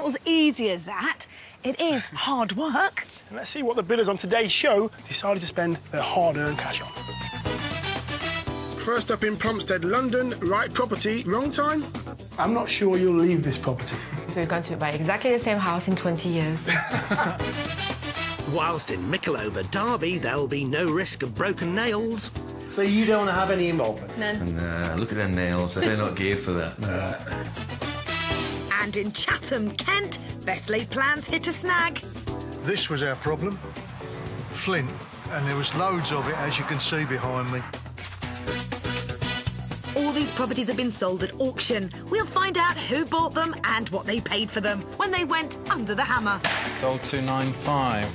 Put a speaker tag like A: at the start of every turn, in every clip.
A: not as easy as that. It is hard work.
B: And let's see what the bidders on today's show decided to spend their hard-earned cash on. First up in Plumstead, London, right property, wrong time? I'm not sure you'll leave this property.
C: We're going to buy exactly the same house in 20 years.
D: Whilst in Mickleover, Derby, there'll be no risk of broken nails.
E: So you don't have any involvement?
C: No.
F: Look at their nails. They're not geared for that.
A: And in Chatham, Kent, best laid plans hit a snag.
G: This was our problem. Flint. And there was loads of it, as you can see behind me.
A: All these properties have been sold at auction. We'll find out who bought them and what they paid for them when they went under the hammer.
H: Sold 295.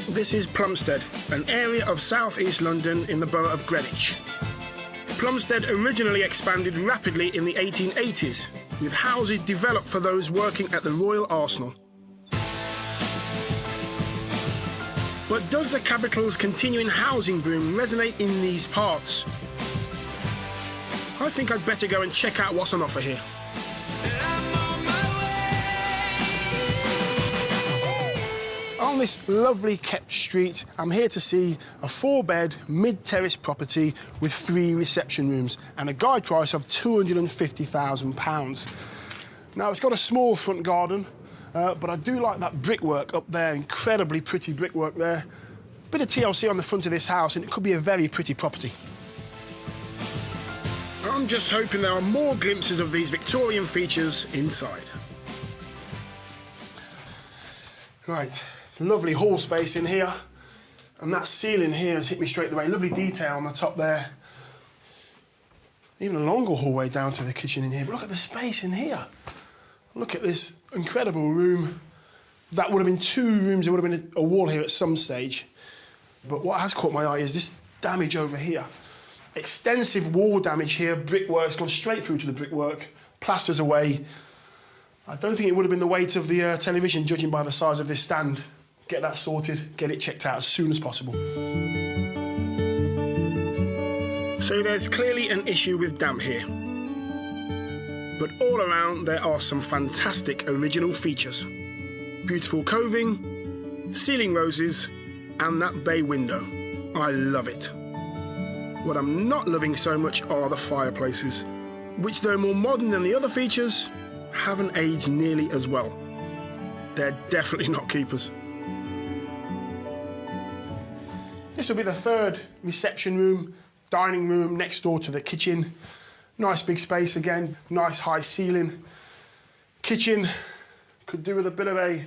B: This is Plumstead, an area of south-east London in the borough of Greenwich. Plumstead originally expanded rapidly in the 1880s, with houses developed for those working at the Royal Arsenal. But does the capital's continuing housing boom resonate in these parts? I think I'd better go and check out what's on offer here. On this lovely kept street, I'm here to see a 4-bed, mid-terrace property with 3 reception rooms and a guide price of £250,000. Now, it's got a small front garden, but I do like that brickwork up there, incredibly pretty brickwork there. Bit of TLC on the front of this house, and it could be a very pretty property. I'm just hoping there are more glimpses of these Victorian features inside. Right. Lovely hall space in here, and that ceiling here has hit me straight away. Lovely detail on the top there. Even a longer hallway down to the kitchen in here. But look at the space in here. Look at this incredible room. That would have been 2 rooms. There would have been a wall here at some stage. But what has caught my eye is this damage over here. Extensive wall damage here. Brickwork's gone straight through to the brickwork. Plaster's away. I don't think it would have been the weight of the television, judging by the size of this stand. Get that sorted, get it checked out as soon as possible. So there's clearly an issue with damp here. But all around there are some fantastic original features. Beautiful coving, ceiling roses, and that bay window. I love it. What I'm not loving so much are the fireplaces, which though more modern than the other features, haven't aged nearly as well. They're definitely not keepers. This will be the 3rd reception room, dining room next door to the kitchen. Nice big space again, nice high ceiling. Kitchen could do with a bit of an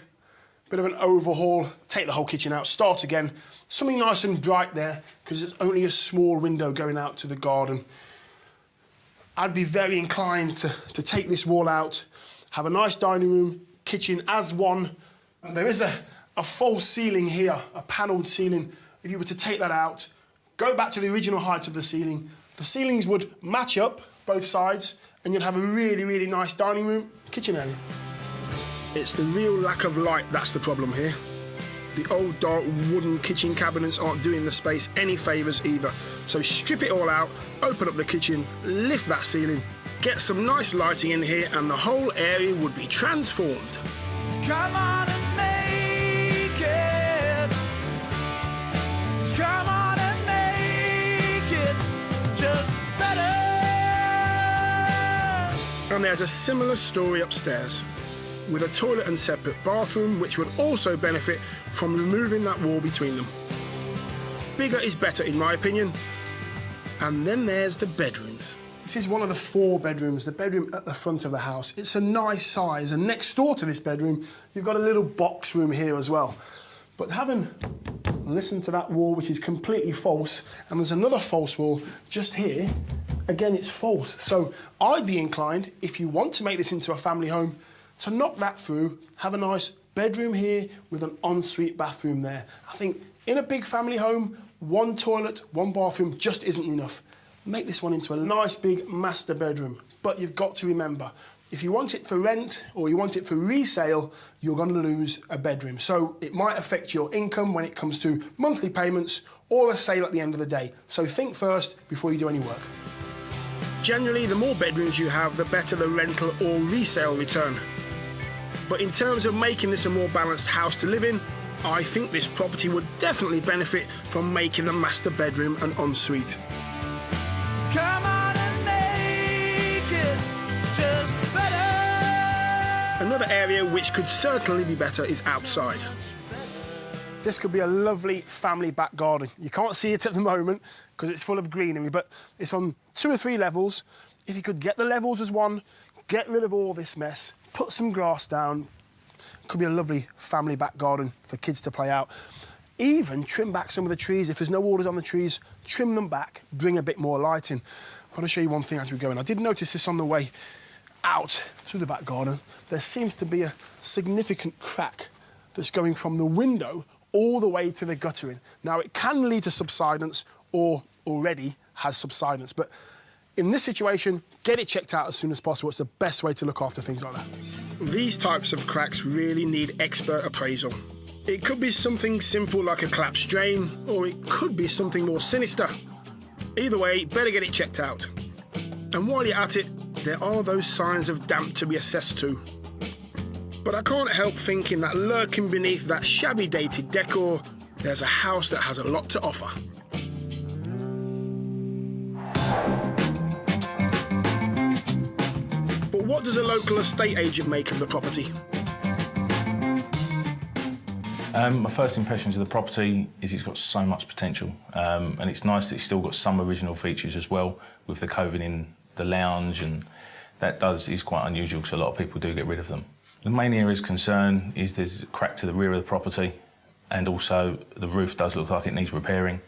B: overhaul. Take the whole kitchen out, start again. Something nice and bright there, because it's only a small window going out to the garden. I'd be very inclined to take this wall out, have a nice dining room, kitchen as one. And there is a false ceiling here, a panelled ceiling. If you were to take that out, go back to the original height of the ceiling, the ceilings would match up both sides, and you'd have a really, really nice dining room, kitchen area. It's the real lack of light that's the problem here. The old dark wooden kitchen cabinets aren't doing the space any favours either. So strip it all out, open up the kitchen, lift that ceiling, get some nice lighting in here, and the whole area would be transformed.
I: Come on and make it. Come on and make it just better.
B: And there's a similar story upstairs, with a toilet and separate bathroom, which would also benefit from removing that wall between them. Bigger is better, in my opinion. And then there's the bedrooms. This is one of the 4 bedrooms, the bedroom at the front of the house. It's a nice size, and next door to this bedroom, you've got a little box room here as well. But having listened to that wall, which is completely false, and there's another false wall just here, again, it's false. So I'd be inclined, if you want to make this into a family home, to knock that through, have a nice bedroom here with an ensuite bathroom there. I think in a big family home, 1 toilet, 1 bathroom just isn't enough. Make this one into a nice big master bedroom. But you've got to remember, if you want it for rent or you want it for resale, you're going to lose a bedroom. So it might affect your income when it comes to monthly payments or a sale at the end of the day. So think first before you do any work. Generally, the more bedrooms you have, the better the rental or resale return. But in terms of making this a more balanced house to live in, I think this property would definitely benefit from making the master bedroom an ensuite.
I: Come on and make it just better.
B: Another area which could certainly be better is outside. This could be a lovely family back garden. You can't see it at the moment because it's full of greenery, but it's on 2 or 3 levels. If you could get the levels as one, get rid of all this mess, put some grass down, could be a lovely family back garden for kids to play out. Even trim back some of the trees. If there's no orders on the trees, trim them back, bring a bit more light in. I want to show you one thing as we go in. I did notice this on the way out through the back garden. There seems to be a significant crack that's going from the window all the way to the guttering. Now, it can lead to subsidence or already has subsidence, but in this situation, get it checked out as soon as possible. It's the best way to look after things like that. These types of cracks really need expert appraisal. It could be something simple like a collapsed drain, or it could be something more sinister. Either way, better get it checked out. And while you're at it, there are those signs of damp to be assessed too. But I can't help thinking that lurking beneath that shabby dated decor, there's a house that has a lot to offer. But what does a local estate agent make of the property?
J: My first impressions of the property is it's got so much potential, and it's nice that it's still got some original features as well, with the coving in the lounge, and that is quite unusual because a lot of people do get rid of them. The main area's concern is there's a crack to the rear of the property, and also the roof does look like it needs repairing,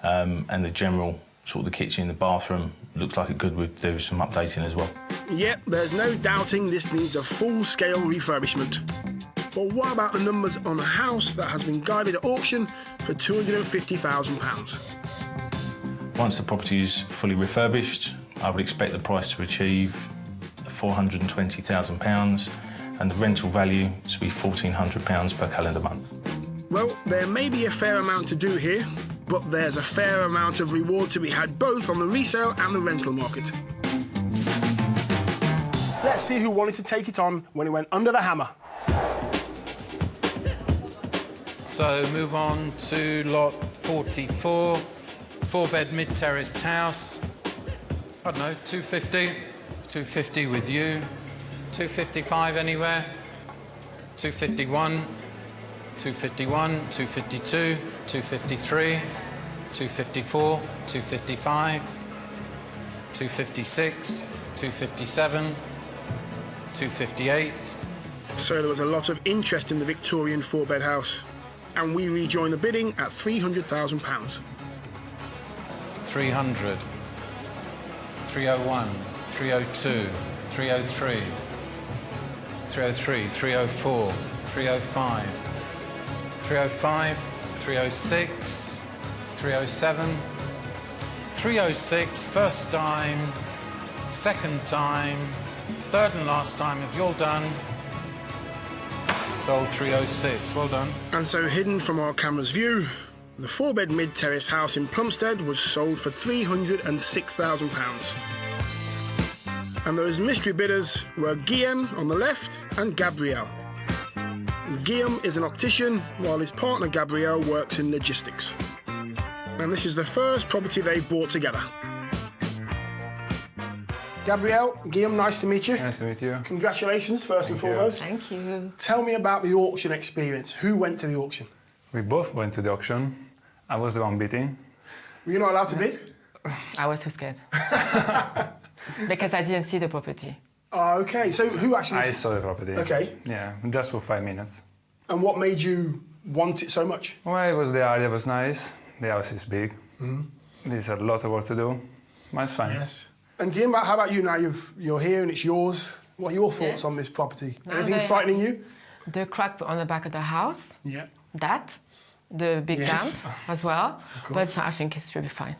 J: and the general sort of the kitchen, the bathroom looks like it could do some updating as well.
B: Yep, there's no doubting this needs a full-scale refurbishment. But what about the numbers on a house that has been guided at auction for £250,000?
J: Once the property is fully refurbished, I would expect the price to achieve £420,000 and the rental value to be £1,400 per calendar month.
B: Well, there may be a fair amount to do here, but there's a fair amount of reward to be had both on the resale and the rental market. Let's see who wanted to take it on when it went under the hammer.
H: So move on to lot 44, 4-bed mid-terraced house. I don't know, 250, 250 with you, 255 anywhere, 251, 251, 252, 253, 254, 255, 256, 257, 258.
B: So there was a lot of interest in the Victorian 4-bed house, and we rejoined the bidding at £300,000.
H: 300, 301, 302, 303, 303, 304, 305, 305, 306, 307, 306, first time, second time, third and last time. If you're done, sold 306. Well done.
B: And so, hidden from our camera's view, the 4-bed mid-terrace house in Plumstead was sold for £306,000. And those mystery bidders were Guillaume on the left and Gabrielle. And Guillaume is an optician, while his partner Gabrielle works in logistics. And this is the first property they've bought together. Gabrielle, Guillaume, nice to meet you.
H: Nice to meet you.
B: Congratulations, first and foremost.
C: Thank you.
B: Tell me about the auction experience. Who went to the auction?
H: We both went to the auction. I was the one bidding.
B: Were you not allowed to bid?
C: I was too scared. Because I didn't see the property.
B: Okay, so who actually...
H: I saw the property.
B: Okay.
H: Yeah, just for 5 minutes.
B: And what made you want it so much?
H: Well, it was the area was nice. The house is big. There's a lot of work to do. But it's fine.
B: Yes. And Guillaume, how about you now? You're here and it's yours. What are your thoughts on this property? Anything frightening you?
C: The crack on the back of the house.
B: Yeah.
C: The big
B: Yes.
C: damp as well. But I think it should be fine.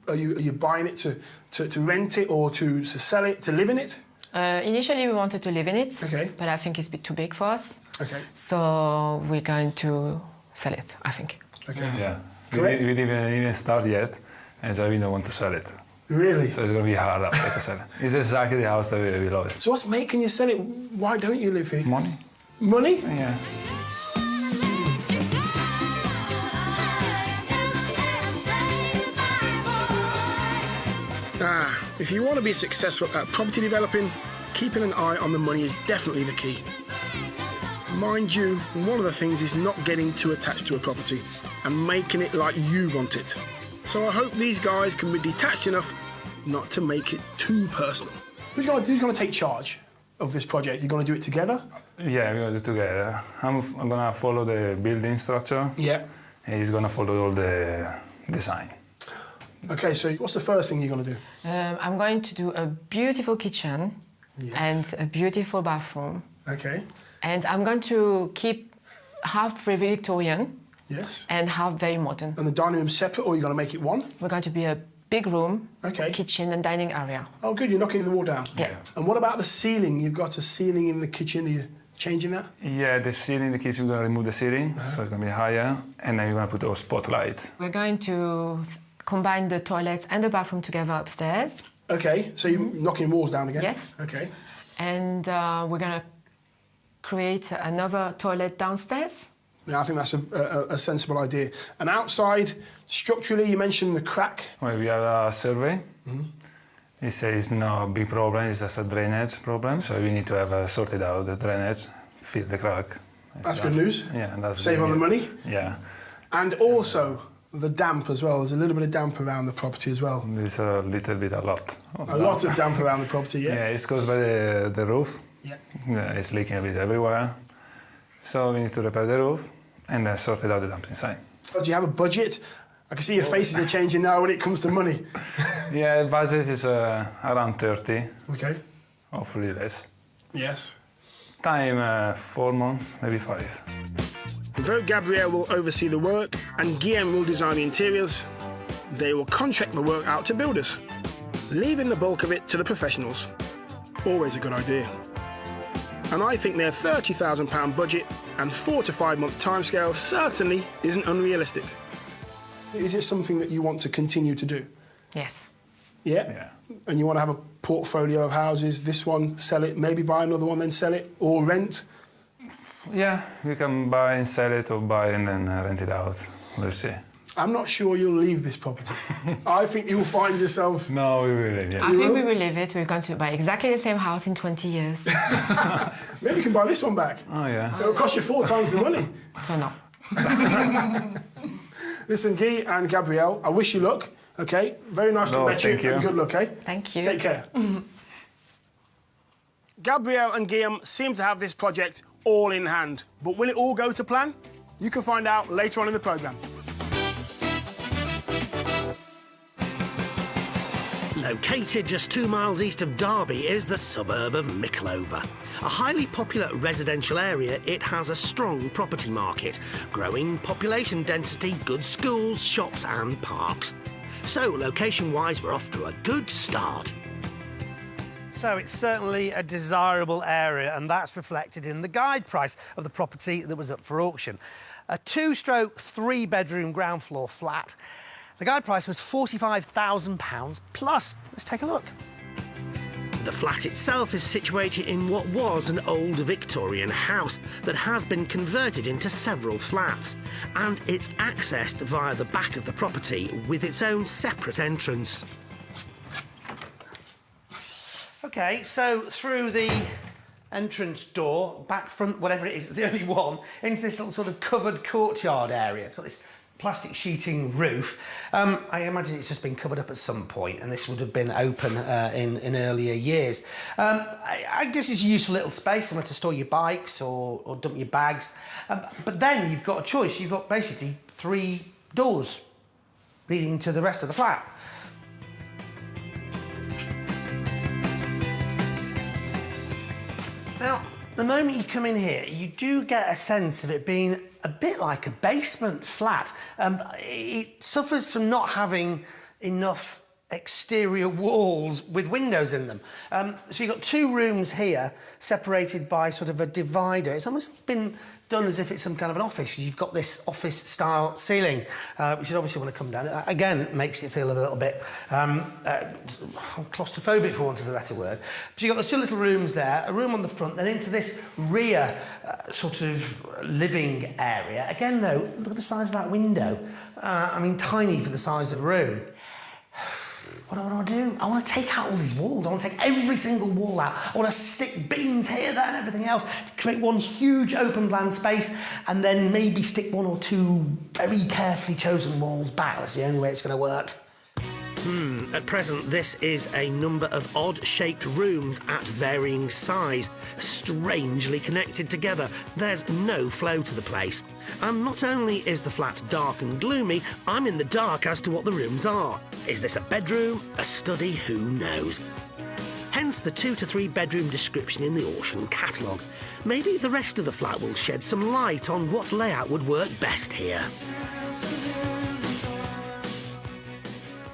B: Are you buying it to rent it or to sell it, to live in it?
C: Initially, we wanted to live in it.
B: Okay.
C: But I think it's a bit too big for us.
B: Okay.
C: So we're going to sell it, I think.
B: Okay.
H: Yeah.
B: Correct.
H: We didn't even start yet, and so we don't want to sell it.
B: Really?
H: So it's going to be hard after to sell it. It's exactly the house that we love.
B: So what's making you sell it? Why don't you live here?
H: Money?
B: Money?
H: Yeah.
B: If you want to be successful at property developing, keeping an eye on the money is definitely the key. Mind you, one of the things is not getting too attached to a property and making it like you want it. So I hope these guys can be detached enough not to make it too personal. Who's going to take charge of this project? You're going to do it together?
H: Yeah, we're going to do it together. I'm going to follow the building structure.
B: Yeah.
H: And he's going to follow all the design.
B: Okay, so what's the first thing you're going to do?
C: I'm going to do a beautiful kitchen and a beautiful bathroom.
B: Okay.
C: And I'm going to keep half Victorian
B: Yes.
C: and half very modern.
B: And the dining room separate, or you're going to make it one?
C: We're going to be a big room, kitchen and dining area.
B: Oh, good, you're knocking the wall down.
C: Yeah.
B: And what about the ceiling? You've got a ceiling in the kitchen. Are you changing that?
H: Yeah, the ceiling in the kitchen, we're going to remove the ceiling, so it's going to be higher, and then we're going to put our spotlight.
C: We're going to combine the toilet and the bathroom together upstairs.
B: Okay, so you're knocking walls down again?
C: Yes.
B: Okay.
C: And we're going to create another toilet downstairs.
B: Yeah, I think that's a sensible idea. And outside, structurally, you mentioned the crack.
H: Well, we had a survey. It says no big problem, it's just a drainage problem. So we need to have sorted out the drainage, fill the crack.
B: That's good news.
H: Yeah, and that's
B: Save on the money.
H: Yeah.
B: And also the damp as well. There's a little bit of damp around the property as well.
H: There's a little bit, a lot.
B: A lot of damp around the property, yeah?
H: Yeah, it's caused by the roof.
B: Yeah.
H: It's leaking a bit everywhere. So we need to repair the roof and then sort it out the damp inside.
B: Do you have a budget? I can see your faces are changing now when it comes to money.
H: Yeah, the budget is around 30.
B: Okay.
H: Hopefully less.
B: Yes.
H: Time 4 months, maybe 5.
B: Though Gabriel will oversee the work and Guillaume will design the interiors, they will contract the work out to builders, leaving the bulk of it to the professionals. Always a good idea. And I think their £30,000 budget and 4 to 5 month timescale certainly isn't unrealistic. Is it something that you want to continue to do?
C: Yes.
B: Yeah? And you want to have a portfolio of houses, this one, sell it, maybe buy another one, then sell it, or rent?
H: Yeah, we can buy and sell it or buy and then rent it out. We'll see.
B: I'm not sure you'll leave this property. I think you'll find yourself...
H: No, we will leave it.
C: I think we will leave it. We're going to buy exactly the same house in 20 years.
B: Maybe you can buy this one back.
H: Oh, yeah.
B: It'll cost you 4 times the money.
C: So no.
B: Listen, Guy and Gabrielle, I wish you luck, OK? Very nice to meet you, and good luck, eh?
C: Thank you.
B: Take care. Gabrielle and Guillaume seem to have this project all in hand, but will it all go to plan? You can find out later on in the programme.
D: Located just 2 miles east of Derby is the suburb of Mickleover. A highly popular residential area, it has a strong property market, growing population density, good schools, shops and parks. So, location-wise, we're off to a good start.
E: So it's certainly a desirable area, and that's reflected in the guide price of the property that was up for auction. A 2-stroke, 3-bedroom ground floor flat. The guide price was £45,000 plus. Let's take a look.
D: The flat itself is situated in what was an old Victorian house that has been converted into several flats, and it's accessed via the back of the property with its own separate entrance.
E: OK, so through the entrance door, back front, whatever it is, the only one, into this little sort of covered courtyard area. It's got this plastic sheeting roof. I imagine it's just been covered up at some point, and this would have been open in earlier years. I guess it's a useful little space, somewhere to store your bikes or dump your bags. But then you've got a choice. You've got basically 3 doors leading to the rest of the flat. Now, the moment you come in here, you do get a sense of it being a bit like a basement flat. It suffers from not having enough exterior walls with windows in them. So you've got two rooms here separated by sort of a divider. It's almost been done as if it's some kind of an office. You've got this office-style ceiling, which you obviously want to come down. That, again, makes it feel a little bit claustrophobic, for want of a better word. So you've got those two little rooms there, a room on the front, then into this rear sort of living area. Again, though, look at the size of that window. I mean, tiny for the size of the room. What do I want to do? I want to take out all these walls. I want to take every single wall out. I want to stick beams here, there, and everything else. Create one huge open plan space, and then maybe stick one or two very carefully chosen walls back. That's the only way it's going to work.
D: At present, this is a number of odd-shaped rooms at varying size, strangely connected together. There's no flow to the place. And not only is the flat dark and gloomy, I'm in the dark as to what the rooms are. Is this a bedroom, a study? Who knows? Hence the 2 to 3 bedroom description in the auction catalogue. Maybe the rest of the flat will shed some light on what layout would work best here.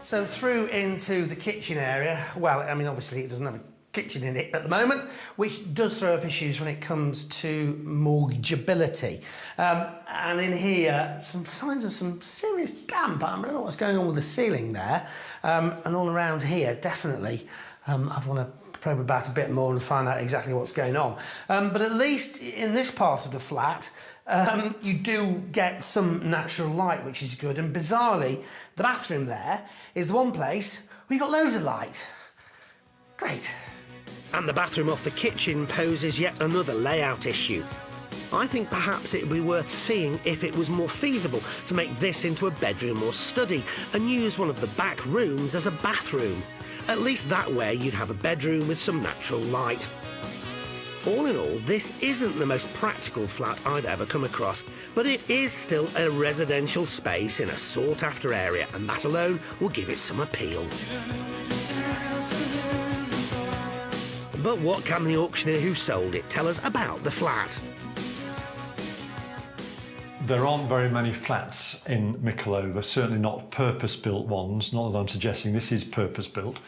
E: So through into the kitchen area. Well, I mean, obviously it doesn't have a kitchen in it at the moment, which does throw up issues when it comes to mortgageability. And in here, some signs of some serious damp. I don't know what's going on with the ceiling there. And all around here, definitely, I'd want to probe about a bit more and find out exactly what's going on. But at least in this part of the flat, you do get some natural light, which is good. And bizarrely, the bathroom there is the one place where you've got loads of light. Great.
D: And the bathroom off the kitchen poses yet another layout issue. I think perhaps it would be worth seeing if it was more feasible to make this into a bedroom or study and use one of the back rooms as a bathroom. At least that way you'd have a bedroom with some natural light. All in all, this isn't the most practical flat I've ever come across, but it is still a residential space in a sought-after area, and that alone will give it some appeal. But what can the auctioneer who sold it tell us about the flat?
K: There aren't very many flats in Mickleover, certainly not purpose-built ones. Not that I'm suggesting this is purpose-built.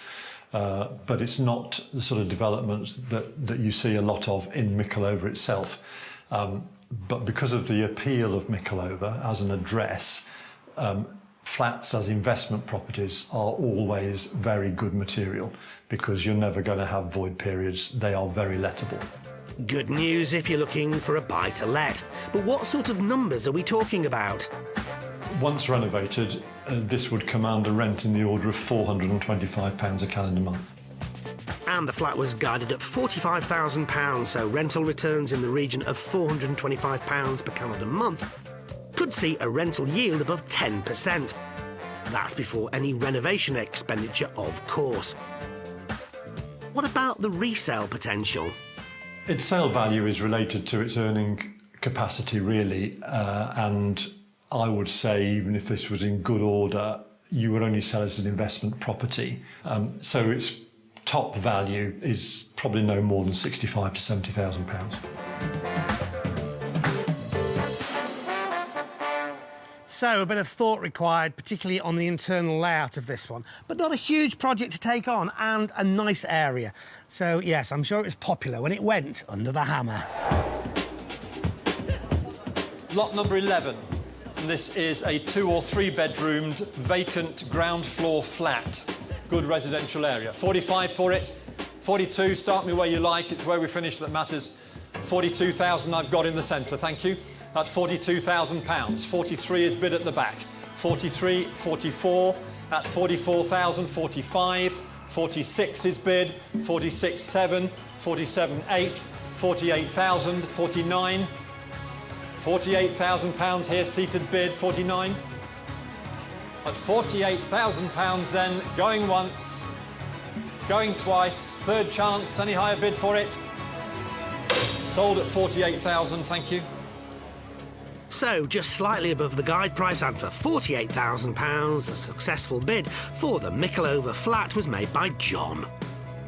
K: But it's not the sort of developments that you see a lot of in Mickleover itself. But because of the appeal of Mickleover as an address, flats as investment properties are always very good material because you're never going to have void periods. They are very lettable.
D: Good news if you're looking for a buy-to-let. But what sort of numbers are we talking about?
K: Once renovated, this would command a rent in the order of £425 a calendar month.
D: And the flat was guided at £45,000, so rental returns in the region of £425 per calendar month could see a rental yield above 10%. That's before any renovation expenditure, of course. What about the resale potential?
K: Its sale value is related to its earning capacity, really, and I would say even if this was in good order, you would only sell it as an investment property. So its top value is probably no more than £65,000 to £70,000.
E: So a bit of thought required, particularly on the internal layout of this one, but not a huge project to take on and a nice area. So yes, I'm sure it was popular when it went under the hammer.
L: Lot number 11. And this is a 2 or 3 bedroomed vacant ground floor flat. Good residential area. 45 for it. 42, start me where you like. It's where we finish that matters. 42,000 I've got in the centre, thank you. At £42,000. 43 is bid at the back. 43, 44, at 44,000, 45, 46 is bid, 46, 7, 47, 8, 48,000, 49, £48,000 here, seated bid, 49. At £48,000 then, going once, going twice, third chance, any higher bid for it? Sold at 48,000, thank you.
D: So, just slightly above the guide price and for £48,000, a successful bid for the Mickleover flat was made by John.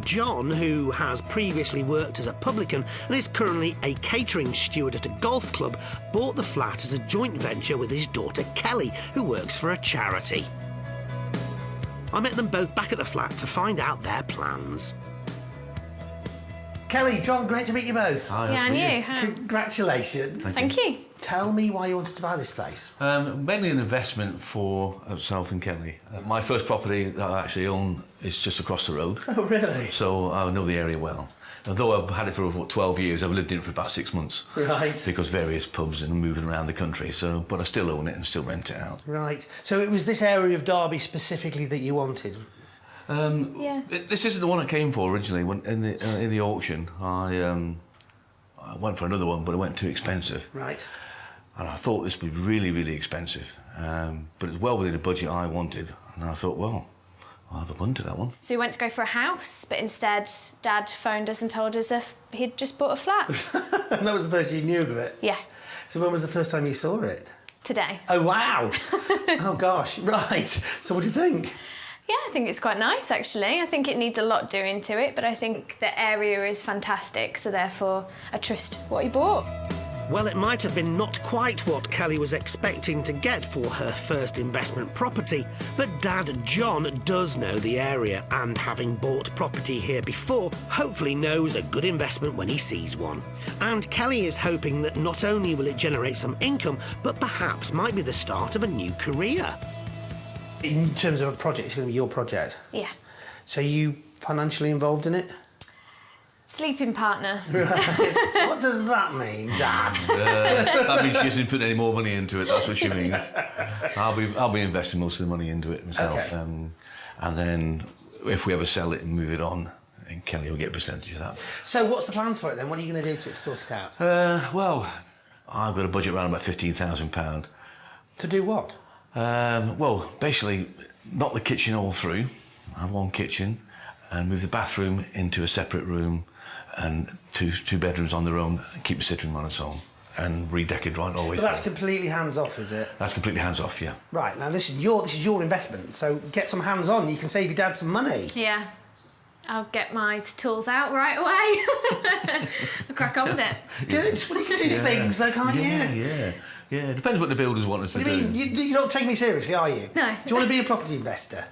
D: John, who has previously worked as a publican and is currently a catering steward at a golf club, bought the flat as a joint venture with his daughter Kelly, who works for a charity. I met them both back at the flat to find out their plans.
E: Kelly, John, great to meet you both.
F: Hi,
C: Yeah, and you? Hi.
E: Congratulations.
C: Thank you.
E: Tell me why you wanted to buy this place.
F: Mainly an investment for myself and Kelly. My first property that I actually own is just across the road.
E: Oh, really?
F: So I know the area well. Although I've had it for 12 years, I've lived in it for about 6 months.
E: Right.
F: Because various pubs and moving around the country. So, but I still own it and still rent it out.
E: Right. So it was this area of Derby specifically that you wanted?
C: Yeah.
F: This isn't the one I came for originally. When in the auction, I went for another one, but it went too expensive.
E: Right.
F: And I thought this would be really, really expensive. But it's well within the budget I wanted. And I thought, well, I'll have a punt at that one.
M: So we went to go for a house, but instead Dad phoned us and told us if he'd just bought a flat.
E: And that was the first you knew of it?
M: Yeah.
E: So when was the first time you saw it?
M: Today.
E: Oh, wow. Oh, gosh. Right. So what do you think?
M: Yeah, I think it's quite nice, actually. I think it needs a lot doing to it, but I think the area is fantastic, so therefore I trust what he bought.
D: Well, it might have been not quite what Kelly was expecting to get for her first investment property, but Dad John does know the area and, having bought property here before, hopefully knows a good investment when he sees one. And Kelly is hoping that not only will it generate some income, but perhaps might be the start of a new career.
E: In terms of a project, it's going to be your project?
M: Yeah.
E: So are you financially involved in it?
M: Sleeping partner.
E: Right. What does that mean, Dad?
F: That means she isn't putting any more money into it, that's what she means. I'll be investing most of the money into it myself.
E: Okay.
F: And then if we ever sell it and move it on, and Kelly will get a percentage of that.
E: So what's the plans for it then? What are you going to do to sort it out?
F: Well, I've got a budget around about £15,000.
E: To do what?
F: Well, basically, knock the kitchen all through, have one kitchen, and move the bathroom into a separate room, and two bedrooms on their own, and keep the sitting room on its own, and redeck it right always.
E: But that's completely hands-off, is it?
F: That's completely hands-off, yeah.
E: Right, now this is your investment, so get some hands-on. You can save your dad some money.
M: Yeah. I'll get my tools out right away. I'll crack on with it.
E: Good. Well, you can do things though, can't you?
F: Yeah. Depends what the builders want us to do.
E: What do you mean? You don't take me seriously, are you?
M: No.
E: Do you want to be a property investor?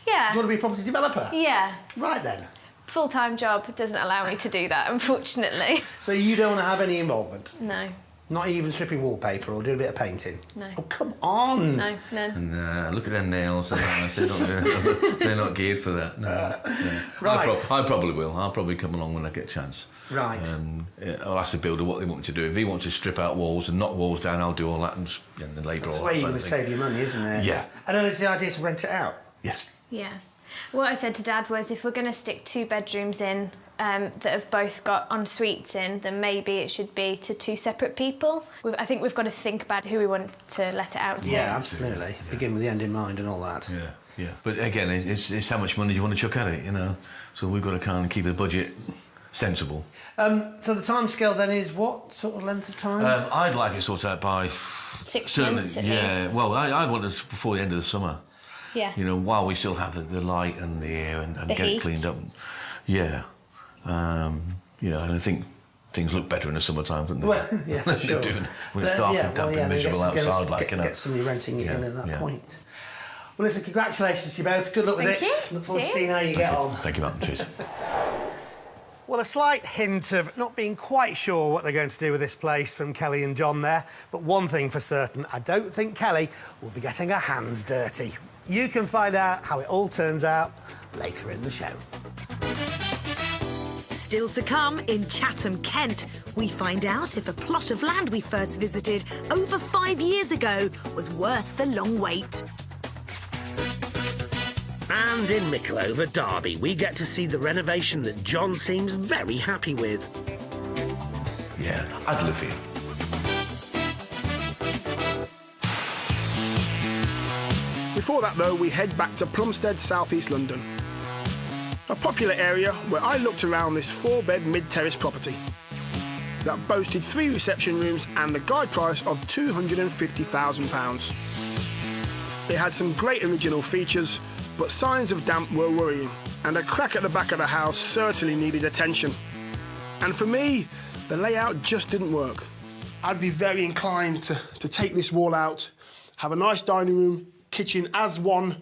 M: Yeah.
E: Do you want to be a property developer?
M: Yeah.
E: Right then.
M: Full-time job doesn't allow me to do that, unfortunately.
E: So you don't want to have any involvement?
M: No.
E: Not even stripping wallpaper or doing a bit of painting?
M: No.
E: Oh, come on!
M: No.
F: Nah, look at them nails. They're not geared for that. No.
E: Right.
F: I probably will. I'll probably come along when I get a chance.
E: Right.
F: I'll ask the builder what they want me to do. If he wants to strip out walls and knock walls down, I'll do all that and the labour.
E: That's the way you're going to save your money, isn't it?
F: Yeah.
E: And then it's the idea to rent it out?
F: Yes.
M: Yeah. What I said to Dad was, if we're going to stick 2 bedrooms in that have both got en suites in, then maybe it should be to 2 separate people. I think we've got to think about who we want to let it out to.
E: Yeah, absolutely. Yeah. Begin with the end in mind and all that.
F: Yeah. But again, it's how much money you want to chuck at it, you know. So we've got to kind of keep the budget sensible.
E: So the timescale then is what sort of length of time?
F: I'd like it sorted out by
M: 6
F: certainly,
M: months at
F: yeah.
M: least.
F: Well, I want it before the end of the summer.
M: Yeah.
F: You know, while we still have the light and the air and
M: The
F: get
M: heat.
F: it cleaned up. Yeah. And I think things look better in the summertime, don't they?
E: Well, yeah, sure.
F: When it's dark and damp and miserable outside, like, you know.
E: Get somebody renting it in at that
F: yeah.
E: point. Well, listen, congratulations to you both. Good luck with
M: Thank
E: it.
M: you.
E: Look forward to
M: Cheers.
E: seeing how you get on.
F: Thank you, Martin. Cheers.
E: Well, a slight hint of not being quite sure what they're going to do with this place from Kelly and John there. But one thing for certain, I don't think Kelly will be getting her hands dirty. You can find out how it all turns out later in the show.
A: Still to come, in Chatham, Kent, we find out if a plot of land we first visited over 5 years ago was worth the long wait.
D: And in Mickleover, Derby, we get to see the renovation that John seems very happy with.
F: Yeah, I'd live here.
B: Before that, though, we head back to Plumstead, South East London. A popular area where I looked around this 4-bed mid-terrace property that boasted 3 reception rooms and a guide price of £250,000. It had some great original features, but signs of damp were worrying, and a crack at the back of the house certainly needed attention. And for me, the layout just didn't work. I'd be very inclined to take this wall out, have a nice dining room, kitchen as one.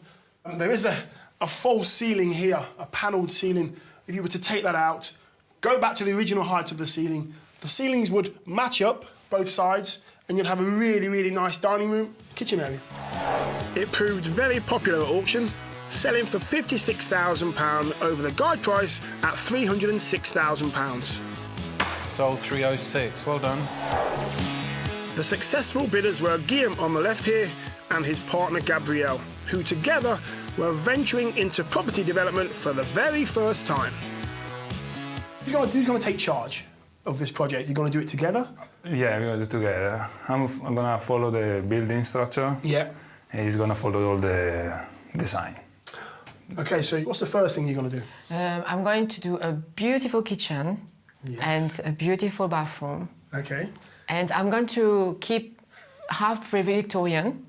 B: There is a a false ceiling here, a panelled ceiling. If you were to take that out, go back to the original height of the ceilings would match up both sides, and you'd have a really, really nice dining room, kitchen area. It proved very popular at auction, selling for £56,000 over the guide price at £306,000.
H: Sold 306, well done.
B: The successful bidders were Guillaume on the left here and his partner Gabrielle, who together were venturing into property development for the very first time. Who's going to take charge of this project? You're going to do it together?
H: Yeah, we're going to do it together. I'm going to follow the building structure.
B: Yeah.
H: And he's going to follow all the design.
B: OK, so what's the first thing you're going to do?
C: I'm going to do a beautiful kitchen and a beautiful bathroom.
B: OK.
C: And I'm going to keep half very Victorian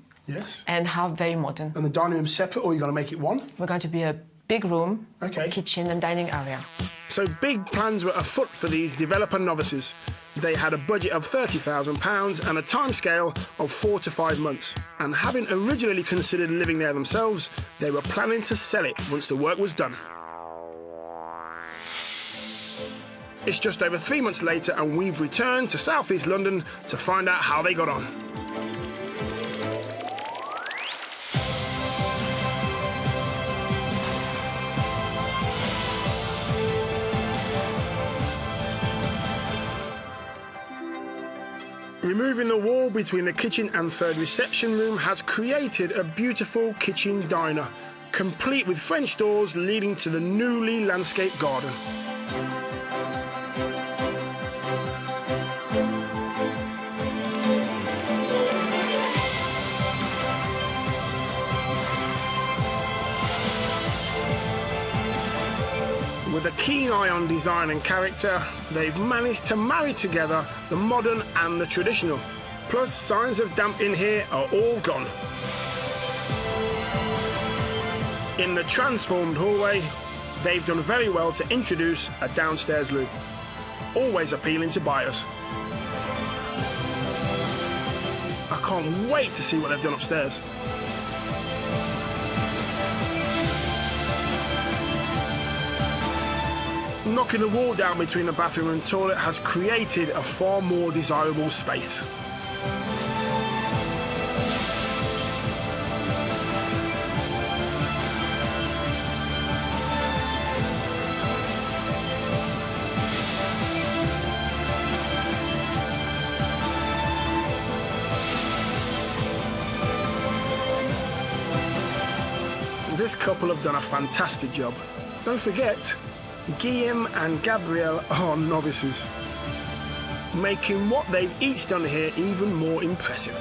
C: and half very modern.
B: And the dining room separate, or are you going to make it one?
C: We're going to be a big room, kitchen and dining area.
B: So big plans were afoot for these developer novices. They had a budget of £30,000 and a timescale of 4 to 5 months. And having originally considered living there themselves, they were planning to sell it once the work was done. It's just over 3 months later and we've returned to South East London to find out how they got on. Removing the wall between the kitchen and third reception room has created a beautiful kitchen diner, complete with French doors leading to the newly landscaped garden. With a keen eye on design and character, they've managed to marry together the modern and the traditional. Plus, signs of damp in here are all gone. In the transformed hallway, they've done very well to introduce a downstairs loo, always appealing to buyers. I can't wait to see what they've done upstairs. Knocking the wall down between the bathroom and toilet has created a far more desirable space. This couple have done a fantastic job. Don't forget, Guillaume and Gabrielle are novices, making what they've each done here even more impressive.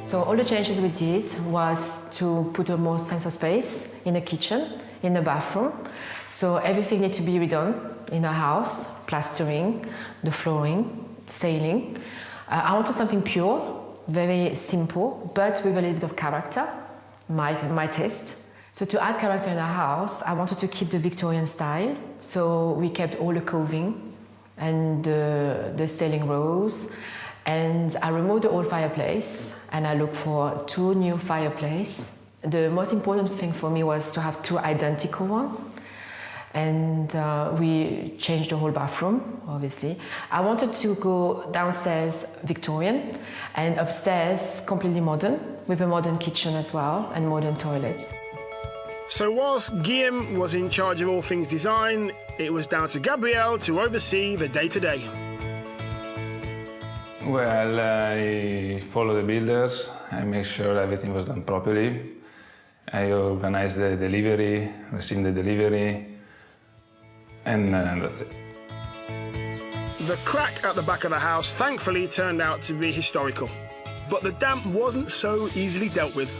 C: So all the changes we did was to put a more sense of space in the kitchen, in the bathroom. So everything needs to be redone in our house, plastering, the flooring, ceiling. I wanted something pure, very simple, but with a little bit of character. My taste. So to add character in our house, I wanted to keep the Victorian style. So we kept all the coving and the ceiling rows. And I removed the old fireplace and I looked for 2 new fireplaces. The most important thing for me was to have 2 identical ones. And we changed the whole bathroom, obviously. I wanted to go downstairs Victorian and upstairs completely modern, with a modern kitchen as well and modern toilets.
B: So whilst Guillaume was in charge of all things design, it was down to Gabrielle to oversee the day-to-day.
H: Well, I follow the builders. I make sure everything was done properly. I organize the delivery, receive the delivery, and that's it.
B: The crack at the back of the house thankfully turned out to be historical, but the damp wasn't so easily dealt with.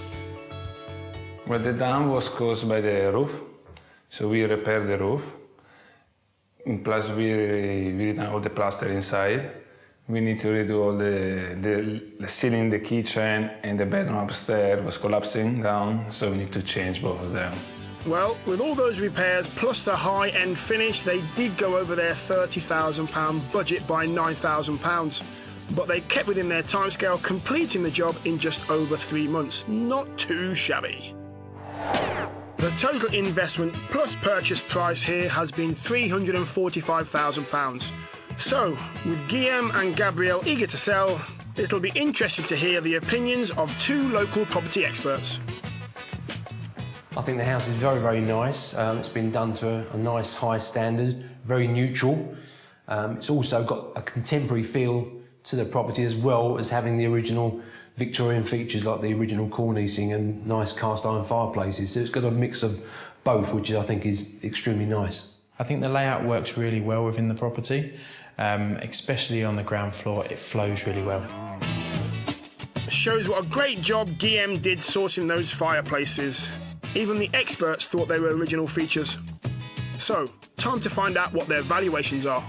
H: Well, the damp was caused by the roof, so we repaired the roof. Plus, we redone all the plaster inside. We need to redo all the ceiling, the kitchen, and the bedroom upstairs was collapsing down, so we need to change both of them.
B: Well, with all those repairs plus the high-end finish, they did go over their £30,000 budget by £9,000. but they kept within their timescale, completing the job in just over 3 months. Not too shabby. The total investment plus purchase price here has been £345,000. So, with Guillaume and Gabrielle eager to sell, it'll be interesting to hear the opinions of 2 local property experts.
N: I think the house is very, very nice. It's been done to a nice high standard, very neutral. It's also got a contemporary feel to the property, as well as having the original Victorian features like the original cornicing and nice cast iron fireplaces. So it's got a mix of both, which I think is extremely nice.
O: I think the layout works really well within the property, especially on the ground floor. It flows really well.
B: Shows what a great job Guillaume did sourcing those fireplaces. Even the experts thought they were original features. So, time to find out what their valuations are.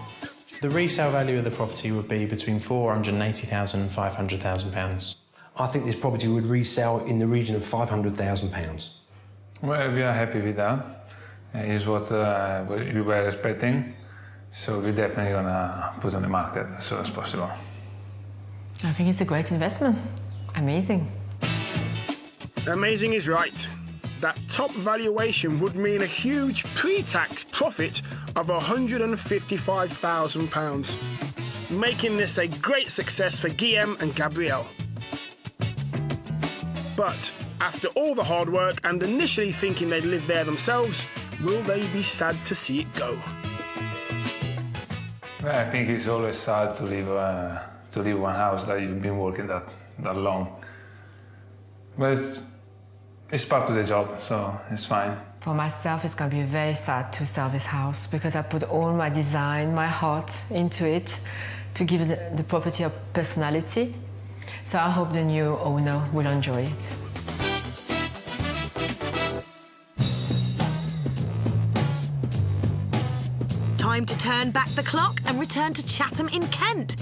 O: The resale value of the property would be between £480,000 and £500,000.
N: I think this property would resell in the region of £500,000.
H: Well, we are happy with that. It's what we were expecting. So we're definitely gonna put on the market as soon as possible.
C: I think it's a great investment. Amazing.
B: Amazing is right. That top valuation would mean a huge pre-tax profit of £155,000, making this a great success for Guillaume and Gabrielle. But after all the hard work and initially thinking they'd live there themselves, will they be sad to see it go?
H: Well, I think it's always sad to leave one house that you've been working that long. But it's part of the job, so it's fine.
C: For myself, it's going to be very sad to sell this house because I put all my design, my heart into it to give the property a personality. So I hope the new owner will enjoy it.
A: Time to turn back the clock and return to Chatham in Kent.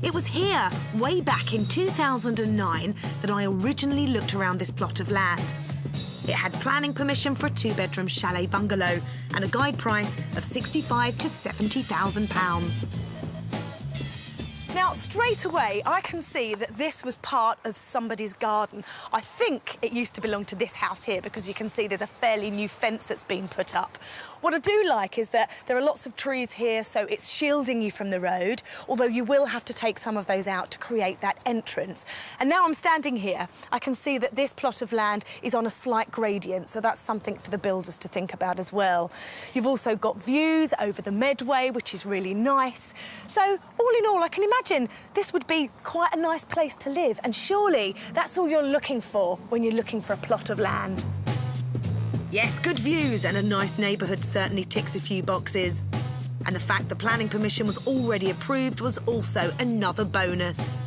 A: It was here, way back in 2009, that I originally looked around this plot of land. It had planning permission for a 2-bedroom chalet bungalow and a guide price of £65,000 to £70,000.
P: Now, straight away, I can see that this was part of somebody's garden. I think it used to belong to this house here because you can see there's a fairly new fence that's been put up. What I do like is that there are lots of trees here, so it's shielding you from the road, although you will have to take some of those out to create that entrance. And now I'm standing here, I can see that this plot of land is on a slight gradient, so that's something for the builders to think about as well. You've also got views over the Medway, which is really nice. So, all in all, I can imagine this would be quite a nice place to live, and surely that's all you're looking for when you're looking for a plot of land.
A: Yes, good views and a nice neighbourhood certainly ticks a few boxes. And the fact the planning permission was already approved was also another bonus.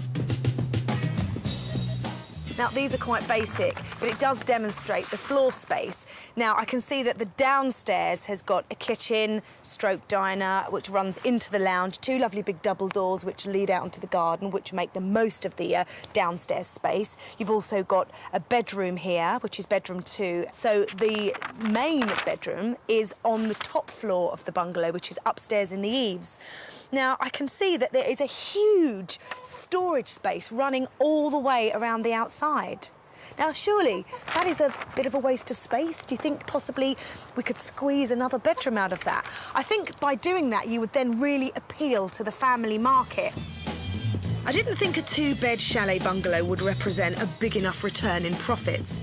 P: Now, these are quite basic, but it does demonstrate the floor space. Now, I can see that the downstairs has got a kitchen, stroke diner, which runs into the lounge, 2 lovely big double doors which lead out into the garden, which make the most of the downstairs space. You've also got a bedroom here, which is bedroom 2. So the main bedroom is on the top floor of the bungalow, which is upstairs in the eaves. Now, I can see that there is a huge storage space running all the way around the outside. Now, surely that is a bit of a waste of space. Do you think possibly we could squeeze another bedroom out of that? I think by doing that, you would then really appeal to the family market.
A: I didn't think a 2-bed chalet bungalow would represent a big enough return in profits.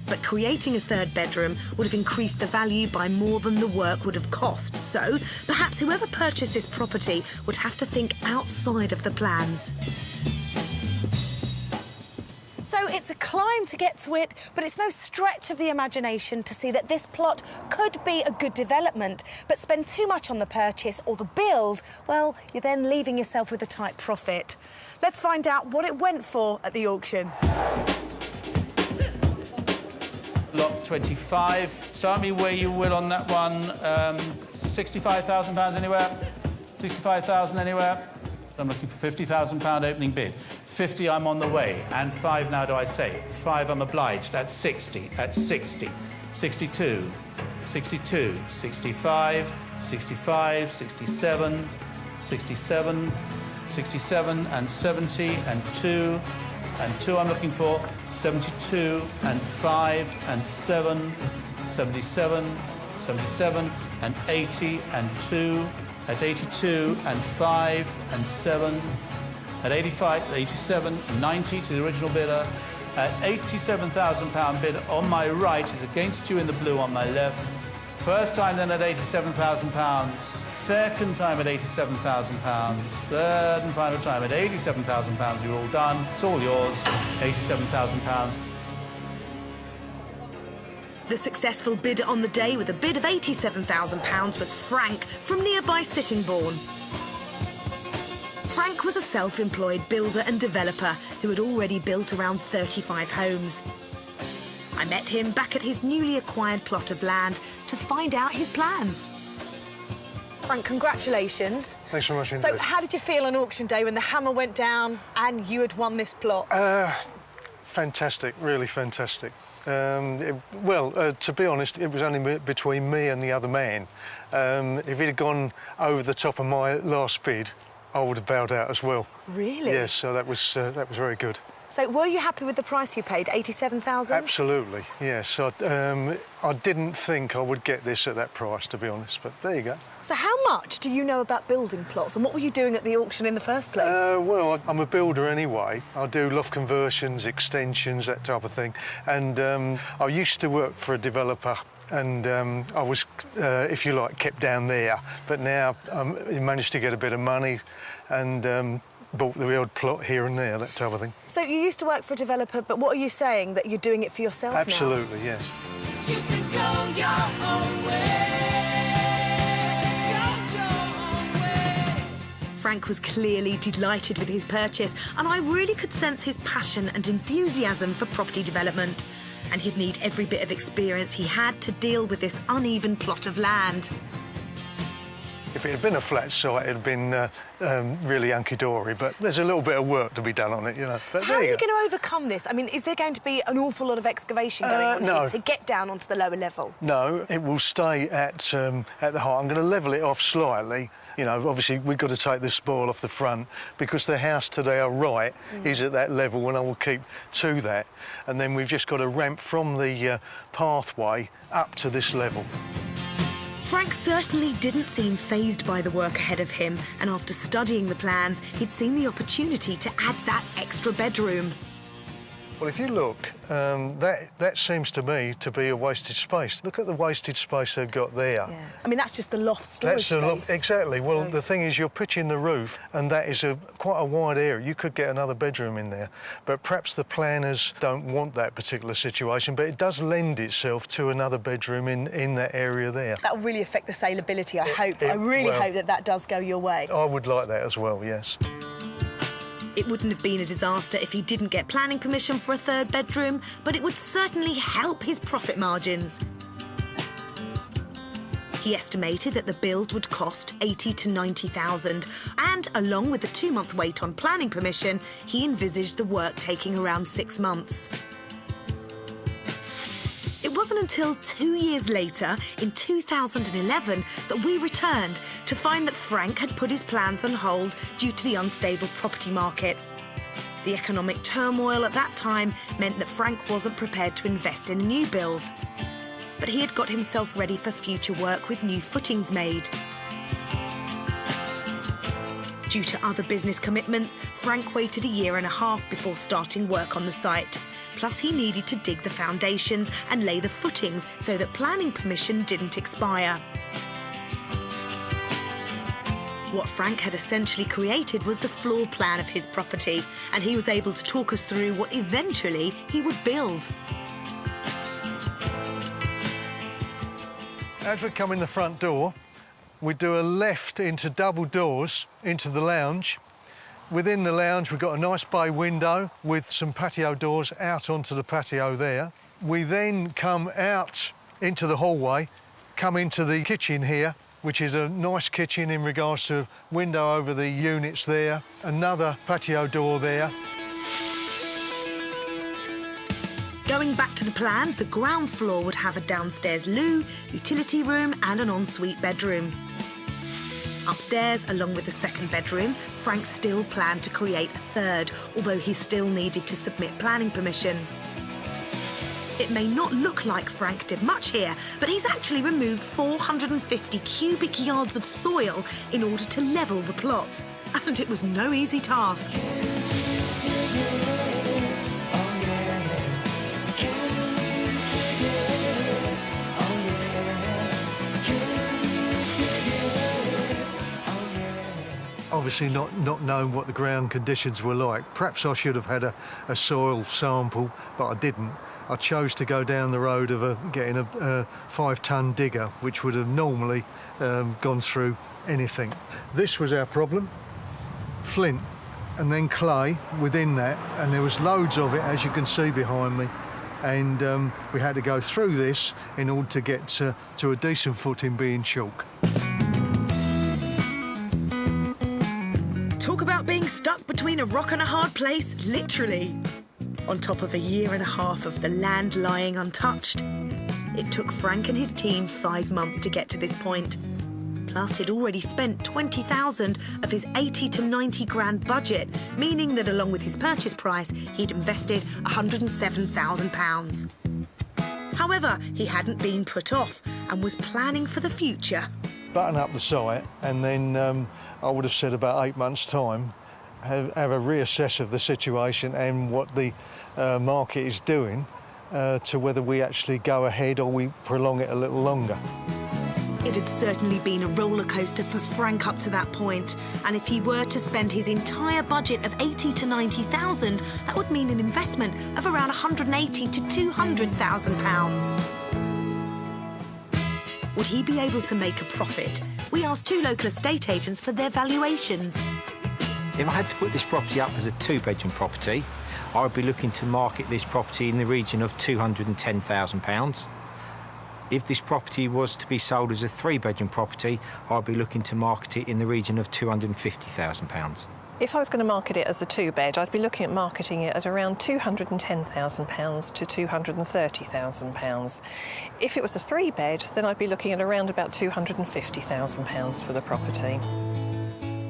A: But creating a 3rd bedroom would have increased the value by more than the work would have cost. So perhaps whoever purchased this property would have to think outside of the plans.
P: So it's a climb to get to it, but it's no stretch of the imagination to see that this plot could be a good development, but spend too much on the purchase or the build, well, you're then leaving yourself with a tight profit. Let's find out what it went for at the auction.
Q: Lot 25. Start me where you will on that one. £65,000 anywhere? 65,000 anywhere? I'm looking for £50,000 opening bid. 50, I'm on the way. And 5 now do I say. 5, I'm obliged. That's 60. That's 60. 62. 62. 65. 65. 67. 67. 67 and 70 and 2 and 2 I'm looking for, 72 and 5 and 7, 77, 77 and 80 and 2, at 82 and 5 and 7, at 85, 87, 90 to the original bidder, at £87,000 bid on my right is against you in the blue on my left. First time then at £87,000, second time at £87,000, third and final time at £87,000. You're all done. It's all yours. £87,000.
A: The successful bidder on the day with a bid of £87,000 was Frank from nearby Sittingbourne. Frank was a self-employed builder and developer who had already built around 35 homes. I met him back at his newly acquired plot of land to find out his plans.
P: Frank, congratulations.
G: Thanks very much indeed.
P: So how did you feel on auction day when the hammer went down and you had won this plot?
G: Fantastic, really fantastic. To be honest, it was only between me and the other man. If it had gone over the top of my last bid, I would have bowed out as well.
P: Really?
G: Yes, so that was very good.
P: So were you happy with the price you paid, £87,000?
G: Absolutely, yes. I didn't think I would get this at that price, to be honest, but there you go.
P: So how much do you know about building plots and what were you doing at the auction in the first place?
G: Well, I'm a builder anyway. I do loft conversions, extensions, that type of thing. And I used to work for a developer and I was, if you like, kept down there. But now I managed to get a bit of money and bought the odd plot here and there, that type of thing.
P: So you used to work for a developer, but what are you saying, that you're doing it for yourself now?
G: Absolutely, yes.
I: You can go your own way. Go your own way.
A: Frank was clearly delighted with his purchase, and I really could sense his passion and enthusiasm for property development. And he'd need every bit of experience he had to deal with this uneven plot of land.
G: If it had been a flat site, it had been really hunky-dory, but there's a little bit of work to be done on it, you know. But
P: how are you going to overcome this? I mean, is there going to be an awful lot of excavation going on here to get down onto the lower level?
G: No, it will stay at the height. I'm going to level it off slightly. You know, obviously, we've got to take the spoil off the front because the house to their right is at that level, and I will keep to that. And then we've just got to ramp from the pathway up to this level.
A: Frank certainly didn't seem fazed by the work ahead of him, and after studying the plans, he'd seen the opportunity to add that extra bedroom.
G: Well, if you look, that seems to me to be a wasted space. Look at the wasted space they've got there.
P: Yeah. I mean, that's just the loft storage space.
G: Exactly. Well, the thing is, you're pitching the roof, and that is quite a wide area. You could get another bedroom in there, but perhaps the planners don't want that particular situation, but it does lend itself to another bedroom in that area there.
P: That will really affect the saleability, I hope. I really hope that does go your way.
G: I would like that as well, yes.
A: It wouldn't have been a disaster if he didn't get planning permission for a third bedroom, but it would certainly help his profit margins. He estimated that the build would cost £80,000 to £90,000, and along with the 2-month wait on planning permission, he envisaged the work taking around 6 months. It wasn't until 2 years later, in 2011, that we returned to find that Frank had put his plans on hold due to the unstable property market. The economic turmoil at that time meant that Frank wasn't prepared to invest in a new build. But he had got himself ready for future work with new footings made. Due to other business commitments, Frank waited 1.5 years before starting work on the site. Plus, he needed to dig the foundations and lay the footings so that planning permission didn't expire. What Frank had essentially created was the floor plan of his property, and he was able to talk us through what eventually he would build.
G: As we come in the front door, we do a left into double doors into the lounge. Within the lounge, we've got a nice bay window with some patio doors out onto the patio there. We then come out into the hallway, come into the kitchen here, which is a nice kitchen in regards to window over the units there, another patio door there.
A: Going back to the plans, the ground floor would have a downstairs loo, utility room and an ensuite bedroom. Upstairs, along with the second bedroom, Frank still planned to create a third, although he still needed to submit planning permission. It may not look like Frank did much here, but he's actually removed 450 cubic yards of soil in order to level the plot. And it was no easy task.
G: Obviously not knowing what the ground conditions were like. Perhaps I should have had a soil sample, but I didn't. I chose to go down the road of getting a 5-ton digger, which would have normally gone through anything. This was our problem. Flint and then clay within that, and there was loads of it, as you can see behind me. And we had to go through this in order to get to a decent footing being chalk.
A: Talk about being stuck between a rock and a hard place, literally. On top of a year and a half of the land lying untouched. It took Frank and his team 5 months to get to this point. Plus, he'd already spent 20,000 of his 80 to 90 grand budget, meaning that along with his purchase price, he'd invested £107,000. However, he hadn't been put off and was planning for the future.
G: Button up the site, and then I would have said about 8 months' time, have a reassess of the situation and what the market is doing to whether we actually go ahead or we prolong it a little longer.
A: It had certainly been a roller coaster for Frank up to that point, and if he were to spend his entire budget of 80 to 90,000, that would mean an investment of around 180 to 200,000 pounds. Would he be able to make a profit? We asked 2 local estate agents for their valuations.
R: If I had to put this property up as a 2-bedroom property, I would be looking to market this property in the region of £210,000. If this property was to be sold as a 3-bedroom property, I'd be looking to market it in the region of £250,000.
S: If I was going to market it as a 2-bed, I'd be looking at marketing it at around £210,000 to £230,000. If it was a 3-bed, then I'd be looking at around about £250,000 for the property.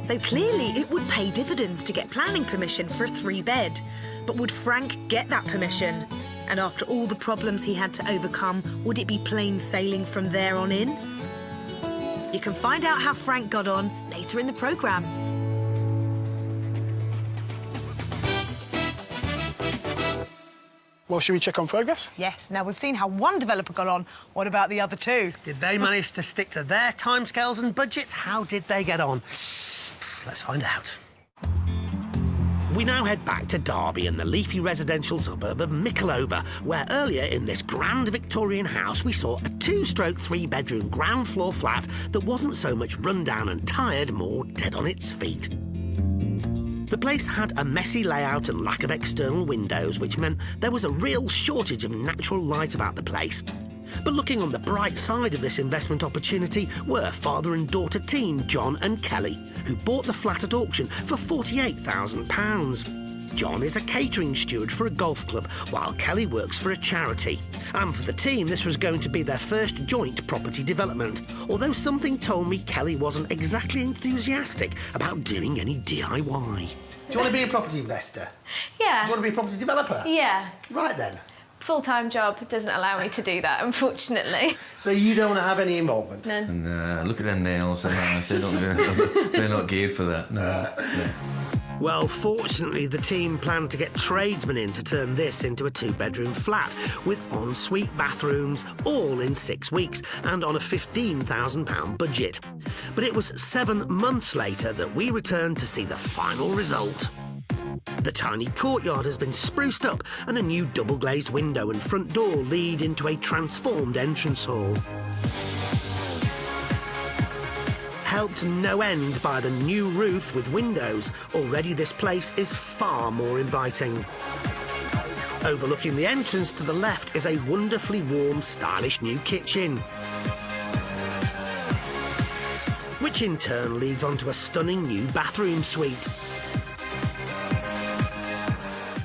A: So clearly it would pay dividends to get planning permission for a 3-bed. But would Frank get that permission? And after all the problems he had to overcome, would it be plain sailing from there on in? You can find out how Frank got on later in the programme.
B: Well, should we check on progress?
P: Yes. Now, we've seen how one developer got on. What about the other 2?
E: Did they manage to stick to their timescales and budgets? How did they get on? Let's find out.
D: We now head back to Derby and the leafy residential suburb of Mickleover, where earlier in this grand Victorian house we saw a 2-stroke 3-bedroom ground floor flat that wasn't so much run down and tired, more dead on its feet. The place had a messy layout and lack of external windows, which meant there was a real shortage of natural light about the place. But looking on the bright side of this investment opportunity were father and daughter team John and Kelly, who bought the flat at auction for £48,000. John is a catering steward for a golf club, while Kelly works for a charity. And for the team, this was going to be their first joint property development, although something told me Kelly wasn't exactly enthusiastic about doing any DIY.
E: Do you want to be a property investor?
M: Yeah.
E: Do you want to be a property developer?
M: Yeah.
E: Right then.
M: Full-time job doesn't allow me to do that, unfortunately.
E: So you don't want to have any involvement?
M: No.
F: And look at their nails. They're not geared for that. No.
D: Well, fortunately, the team planned to get tradesmen in to turn this into a 2-bedroom flat with ensuite bathrooms, all in 6 weeks and on a £15,000 budget. But it was 7 months later that we returned to see the final result. The tiny courtyard has been spruced up and a new double-glazed window and front door lead into a transformed entrance hall. Helped no end by the new roof with windows, already this place is far more inviting. Overlooking the entrance to the left is a wonderfully warm, stylish new kitchen, which in turn leads onto a stunning new bathroom suite.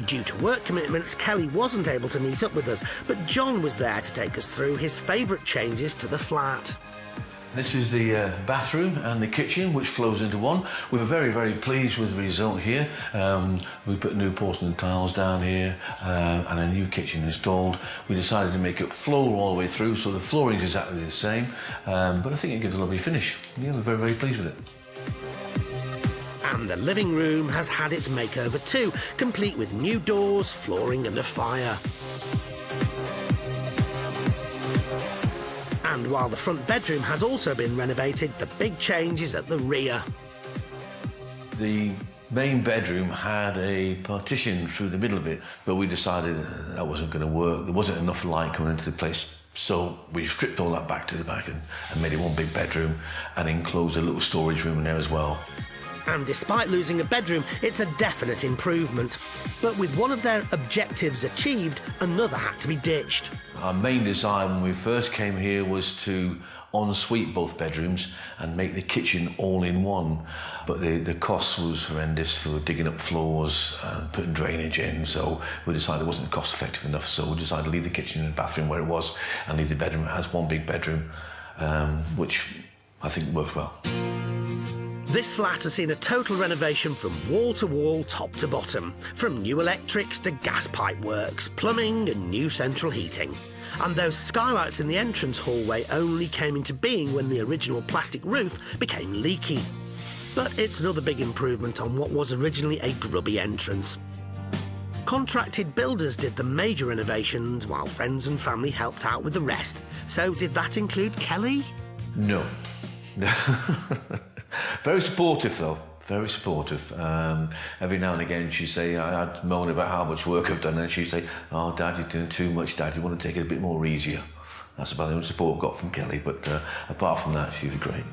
D: Due to work commitments, Kelly wasn't able to meet up with us, but John was there to take us through his favourite changes to the flat.
F: This is the bathroom and the kitchen, which flows into one. We were very, very pleased with the result here. We put new porcelain tiles down here and a new kitchen installed. We decided to make it floor all the way through, so the flooring is exactly the same, but I think it gives a lovely finish. Yeah, we're very, very pleased with it.
D: And the living room has had its makeover too, complete with new doors, flooring and a fire. And while the front bedroom has also been renovated, the big change is at the rear.
F: The main bedroom had a partition through the middle of it, but we decided that wasn't going to work. There wasn't enough light coming into the place, so we stripped all that back to the back and made it one big bedroom and enclosed a little storage room in there as well.
D: And despite losing a bedroom, it's a definite improvement. But with one of their objectives achieved, another had to be ditched.
F: Our main design when we first came here was to ensuite both bedrooms and make the kitchen all in one. But the cost was horrendous for digging up floors and putting drainage in, so we decided it wasn't cost effective enough, so we decided to leave the kitchen and the bathroom where it was and leave the bedroom as one big bedroom, which I think works well.
D: This flat has seen a total renovation from wall to wall, top to bottom, from new electrics to gas pipe works, plumbing and new central heating. And those skylights in the entrance hallway only came into being when the original plastic roof became leaky. But it's another big improvement on what was originally a grubby entrance. Contracted builders did the major renovations while friends and family helped out with the rest. So did that include Kelly?
F: No. Very supportive, though. Very supportive. Every now and again she'd say, I'd moan about how much work I've done, and she'd say, oh, Dad, you're doing too much, Dad, you want to take it a bit more easier. That's about the only support I've got from Kelly, but apart from that, she was great.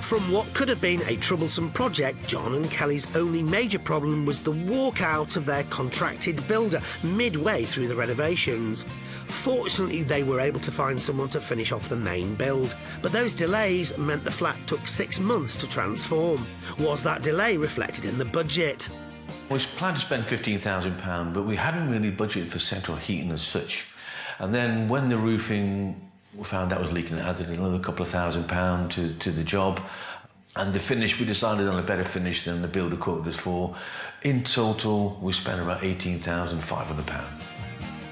D: From what could have been a troublesome project, John and Kelly's only major problem was the walkout of their contracted builder midway through the renovations. Fortunately, they were able to find someone to finish off the main build, but those delays meant the flat took 6 months to transform. Was that delay reflected in the budget?
F: We planned to spend £15,000, but we hadn't really budgeted for central heating as such. And then when the roofing we found out was leaking, it added another couple of £1,000 to the job. And the finish, we decided on a better finish than the builder quoted us for. In total, we spent around £18,500.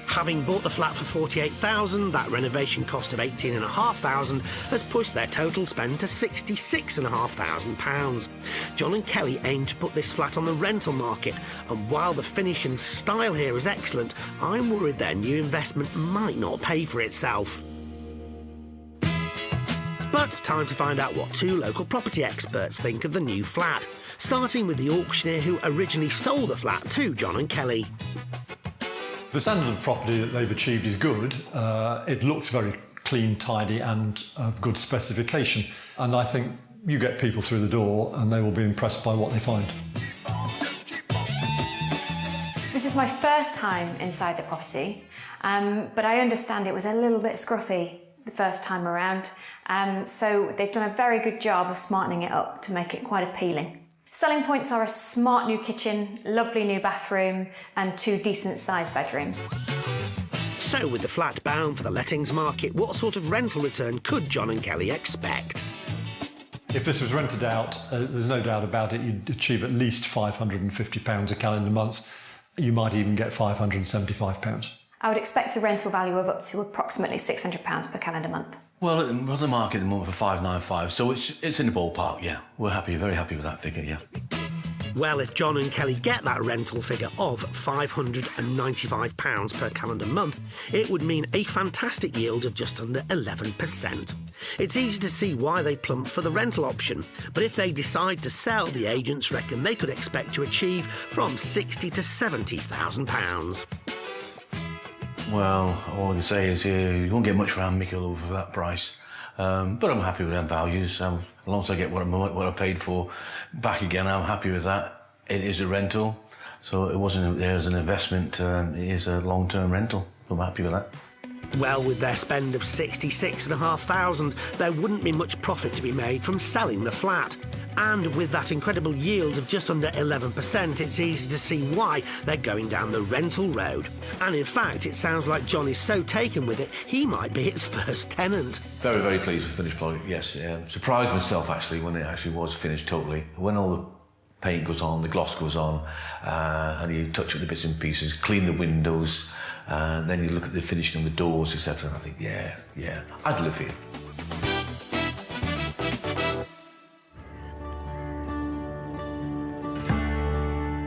D: Having bought the flat for $48,000, that renovation cost of $18,500 has pushed their total spend to £66,500. John and Kelly aim to put this flat on the rental market, and while the finish and style here is excellent, I'm worried their new investment might not pay for itself. But time to find out what two local property experts think of the new flat, starting with the auctioneer who originally sold the flat to John and Kelly.
K: The standard of property that they've achieved is good. It looks very clean, tidy and of good specification. And I think you get people through the door and they will be impressed by what they find.
T: This is my first time inside the property, but I understand it was a little bit scruffy the first time around. So they've done a very good job of smartening it up to make it quite appealing. Selling points are a smart new kitchen, lovely new bathroom and 2 decent-sized bedrooms.
D: So with the flat bound for the lettings market, what sort of rental return could John and Kelly expect?
K: If this was rented out, there's no doubt about it, you'd achieve at least £550 a calendar month. You might even get £575.
T: I would expect a rental value of up to approximately £600 per calendar month.
F: Well, we're on the market at the moment for £595, so it's in the ballpark, yeah. We're happy, very happy with that figure, yeah.
D: Well, if John and Kelly get that rental figure of £595 per calendar month, it would mean a fantastic yield of just under 11%. It's easy to see why they plumped for the rental option, but if they decide to sell, the agents reckon they could expect to achieve from £60,000 to £70,000.
F: Well, all I can say is you won't get much around Michelova for that price. But I'm happy with them values. As long as I get what I paid for back again, I'm happy with that. It is a rental, so it wasn't there as an investment. It is a long-term rental. I'm happy with that.
D: Well, with their spend of $66,500, there wouldn't be much profit to be made from selling the flat. And with that incredible yield of just under 11%, it's easy to see why they're going down the rental road. And in fact, it sounds like John is so taken with it, he might be its first tenant.
F: Very, very pleased with the finished product, yes. Surprised myself, actually, when it actually was finished totally. When all the paint goes on, the gloss goes on, and you touch up the bits and pieces, clean the windows, and then you look at the finishing of the doors, etc. And I think, yeah, I'd live here.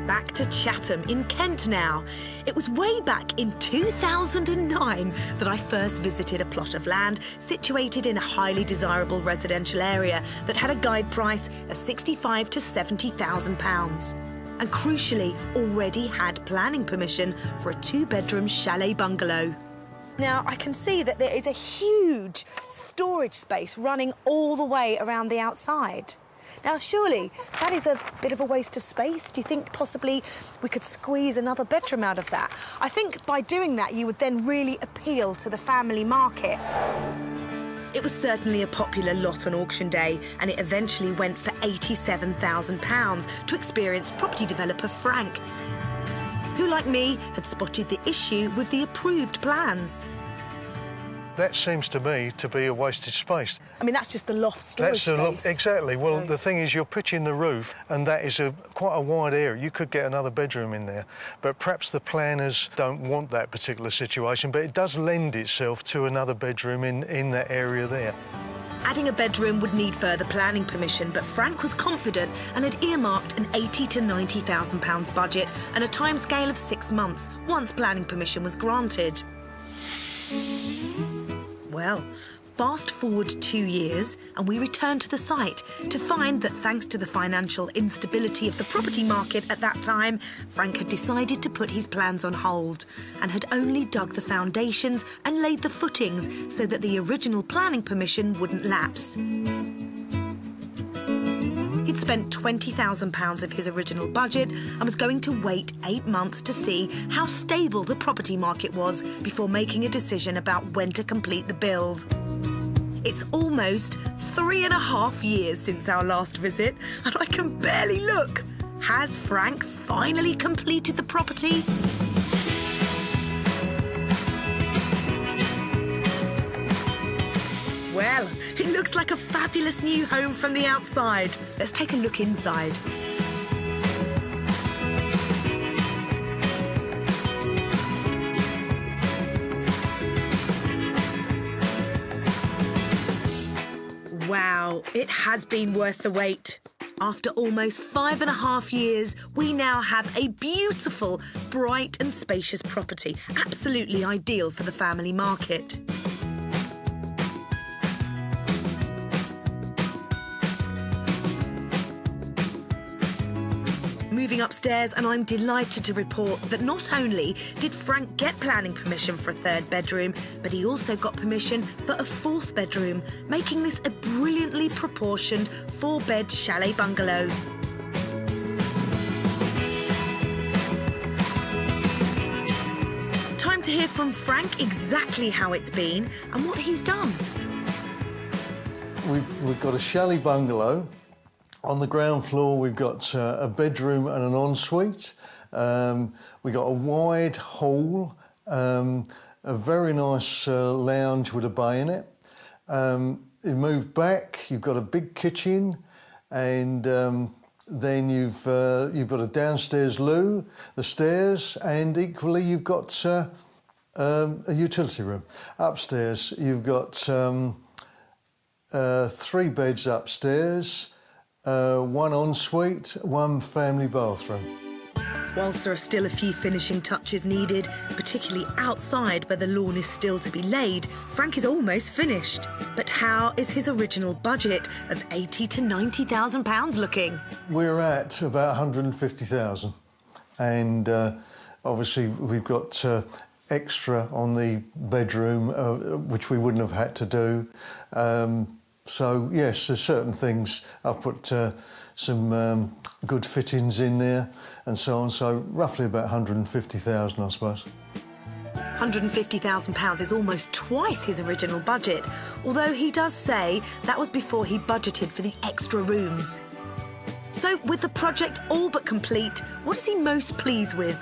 A: Back to Chatham in Kent now. It was way back in 2009 that I first visited a plot of land situated in a highly desirable residential area that had a guide price of £65,000 to £70,000. And crucially, already had planning permission for a 2-bedroom chalet bungalow.
P: Now, I can see that there is a huge storage space running all the way around the outside. Now, surely that is a bit of a waste of space. Do you think possibly we could squeeze another bedroom out of that? I think by doing that, you would then really appeal to the family market.
A: It was certainly a popular lot on auction day, and it eventually went for £87,000 to experienced property developer Frank, who, like me, had spotted the issue with the approved plans.
G: That seems to me to be a wasted space.
P: I mean, that's just the loft storage space.
G: Exactly. Well,
P: So-
G: the thing is, you're pitching the roof, and that is quite a wide area. You could get another bedroom in there, but perhaps the planners don't want that particular situation, but it does lend itself to another bedroom in that area there.
A: Adding a bedroom would need further planning permission, but Frank was confident and had earmarked an £80,000 to £90,000 budget and a timescale of 6 months once planning permission was granted. Well, fast forward 2 years and we returned to the site to find that thanks to the financial instability of the property market at that time, Frank had decided to put his plans on hold and had only dug the foundations and laid the footings so that the original planning permission wouldn't lapse. He'd spent £20,000 of his original budget and was going to wait 8 months to see how stable the property market was before making a decision about when to complete the build. It's almost 3.5 years since our last visit, and I can barely look. Has Frank finally completed the property? Well, it looks like a fabulous new home from the outside. Let's take a look inside. Wow, it has been worth the wait. After almost 5.5 years, we now have a beautiful, bright and spacious property, absolutely ideal for the family market. Moving upstairs, and I'm delighted to report that not only did Frank get planning permission for a 3rd bedroom, but he also got permission for a 4th bedroom, making this a brilliantly proportioned 4-bed chalet bungalow. Time to hear from Frank exactly how it's been and what he's done.
G: We've got a chalet bungalow. On the ground floor, we've got a bedroom and an ensuite. We've got a wide hall, a very nice lounge with a bay in it. You move back, you've got a big kitchen, and then you've got a downstairs loo, the stairs, and equally you've got a utility room. Upstairs, you've got 3 beds upstairs, 1 ensuite, 1 family bathroom.
A: Whilst there are still a few finishing touches needed, particularly outside where the lawn is still to be laid, Frank is almost finished. But how is his original budget of £80,000 to £90,000 looking?
G: We're at about 150,000, and obviously we've got extra on the bedroom, which we wouldn't have had to do. So, yes, there's certain things. I've put some good fittings in there and so on, so roughly about 150,000, I suppose.
A: £150,000 is almost twice his original budget, although he does say that was before he budgeted for the extra rooms. So, with the project all but complete, what is he most pleased with?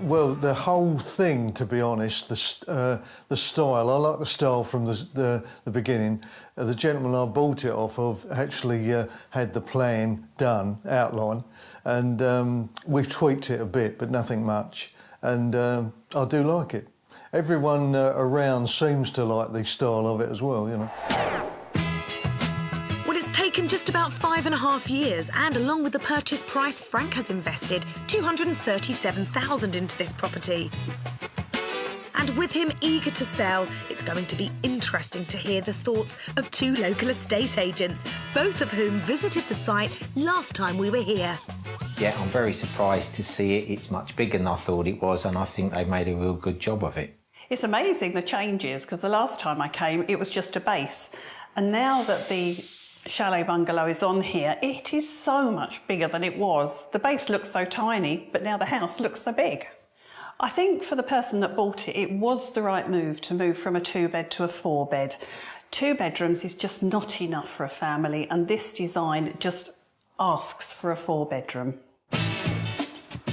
G: Well, the whole thing, to be honest, the style. I like the style from the beginning. The gentleman I bought it off of actually had the plan done, outline, and we've tweaked it a bit, but nothing much. And I do like it. Everyone around seems to like the style of it as well, you know.
A: Well, it's taken just about 5.5 years, and along with the purchase price, Frank has invested $237,000 into this property. And with him eager to sell, it's going to be interesting to hear the thoughts of 2 local estate agents, both of whom visited the site last time we were here.
R: Yeah, I'm very surprised to see it. It's much bigger than I thought it was, and I think they made a real good job of it.
S: It's amazing the changes, because the last time I came, it was just a base. And now that the chalet bungalow is on here, it is so much bigger than it was. The base looks so tiny, but now the house looks so big. I think for the person that bought it, it was the right move to move from a 2-bed to a 4-bed. 2 bedrooms is just not enough for a family, and this design just asks for a 4-bedroom.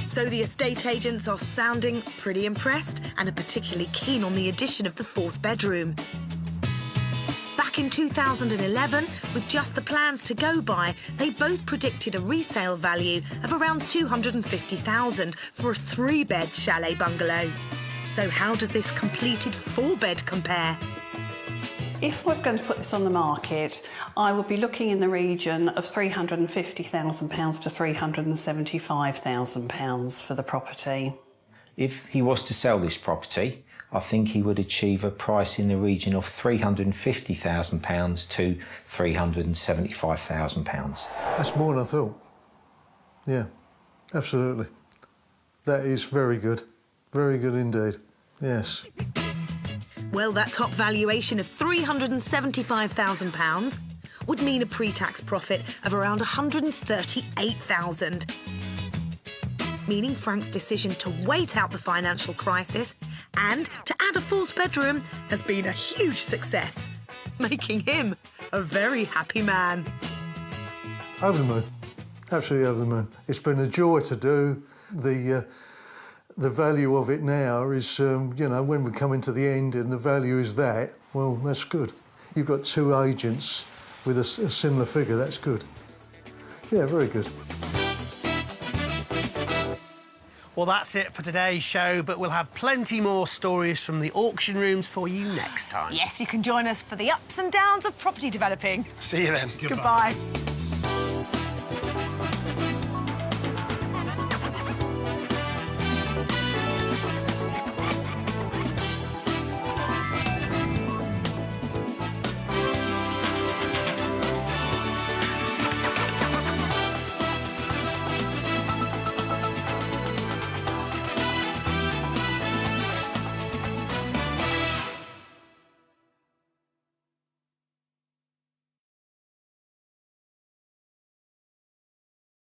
A: So the estate agents are sounding pretty impressed and are particularly keen on the addition of the 4th bedroom. Back in 2011, with just the plans to go by, they both predicted a resale value of around $250,000 for a 3-bed chalet bungalow. So how does this completed 4-bed compare?
S: If I was going to put this on the market, I would be looking in the region of £350,000 to £375,000 for the property.
R: If he was to sell this property, I think he would achieve a price in the region of £350,000 to £375,000.
G: That's more than I thought. Yeah, absolutely. That is very good. Very good indeed. Yes.
A: Well, that top valuation of £375,000 would mean a pre-tax profit of around £138,000. Meaning Frank's decision to wait out the financial crisis and to add a 4th bedroom has been a huge success, making him a very happy man.
G: Over the moon. Absolutely over the moon. It's been a joy to do. The value of it now is, you know, when we come into the end and the value is that, well, that's good. You've got 2 agents with a similar figure, that's good. Yeah, very good.
E: Well, that's it for today's show, but we'll have plenty more stories from the auction rooms for you next time.
P: Yes, you can join us for the ups and downs of property developing.
B: See you then.
P: Goodbye.